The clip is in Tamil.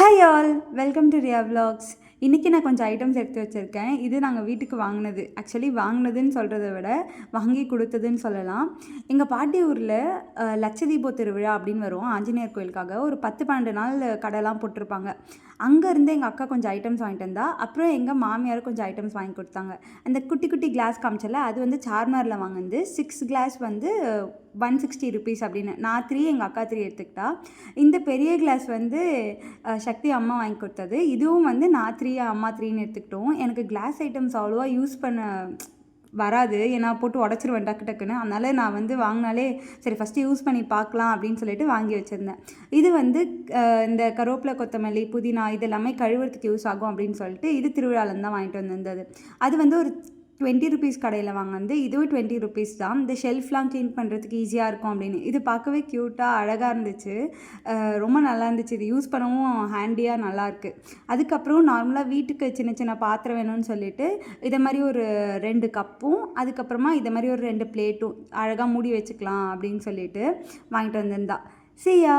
Hi all, welcome to Riya vlogs. இன்றைக்கி நான் கொஞ்சம் ஐட்டம்ஸ் எடுத்து வச்சுருக்கேன். இது நாங்கள் வீட்டுக்கு வாங்கினது. ஆக்சுவலி வாங்கினதுன்னு சொல்கிறத விட வாங்கி கொடுத்ததுன்னு சொல்லலாம். எங்கள் பாட்டி ஊரில் லட்சதீப திருவிழா அப்படின்னு வரும் ஆஞ்சநேயர் கோயிலுக்காக. ஒரு 10-12 நாள் கடைலாம் போட்டிருப்பாங்க. அங்கேருந்து எங்கள் அக்கா கொஞ்சம் ஐட்டம்ஸ் வாங்கிட்டு வந்தா. அப்புறம் எங்கள் மாமியார் கொஞ்சம் ஐட்டம்ஸ் வாங்கி கொடுத்தாங்க. அந்த குட்டி குட்டி கிளாஸ் காமிச்சல, அது வந்து சார்மாரில் வாங்கினது. 6 கிளாஸ் வந்து 160 ருபீஸ் அப்படின்னு. நான் 3, எங்கள் அக்கா 3 எடுத்துக்கிட்டா. இந்த பெரிய கிளாஸ் வந்து சக்தி அம்மா வாங்கி கொடுத்தது. இதுவும் வந்து நான் 3, அம்மா 3ன்னு எடுத்துக்கிட்டோம். எனக்கு கிளாஸ் ஐட்டம்ஸ் அவ்வளோவா யூஸ் பண்ண வராது. ஏன்னா போட்டு உடச்சிருவேன் டக்கு டக்குன்னு. அதனால் நான் வந்து வாங்கினாலே சரி ஃபஸ்ட்டு யூஸ் பண்ணி பார்க்கலாம் அப்படின்னு சொல்லிட்டு வாங்கி வச்சுருந்தேன். இது வந்து இந்த கருவேப்பிலை, கொத்தமல்லி, புதினா இது எல்லாமே கழுவுறதுக்கு யூஸ் ஆகும் அப்படின்னு சொல்லிட்டு இது திருவிழாலேருந்து தான் வாங்கிட்டு வந்திருந்தது. அது வந்து ஒரு 20 ருபீஸ் கடையில் வாங்கினது. இதுவும் 20 ருபீஸ் தான். இந்த ஷெல்ஃப்லாம் க்ளீன் பண்ணுறதுக்கு ஈஸியாக இருக்கும் அப்படின்னு. இது பார்க்கவே க்யூட்டாக அழகாக இருந்துச்சு. ரொம்ப நல்லா இருந்துச்சு. இது யூஸ் பண்ணவும் ஹேண்டியாக நல்லாயிருக்கு. அதுக்கப்புறம் நார்மலாக வீட்டுக்கு சின்ன சின்ன பாத்திரம் வேணும்னு சொல்லிட்டு இதை மாதிரி ஒரு 2 கப்பும் அதுக்கப்புறமா இதை மாதிரி ஒரு 2 பிளேட்டும் அழகாக மூடி வச்சுக்கலாம் அப்படின்னு சொல்லிட்டு வாங்கிட்டு வந்திருந்தா. See ya.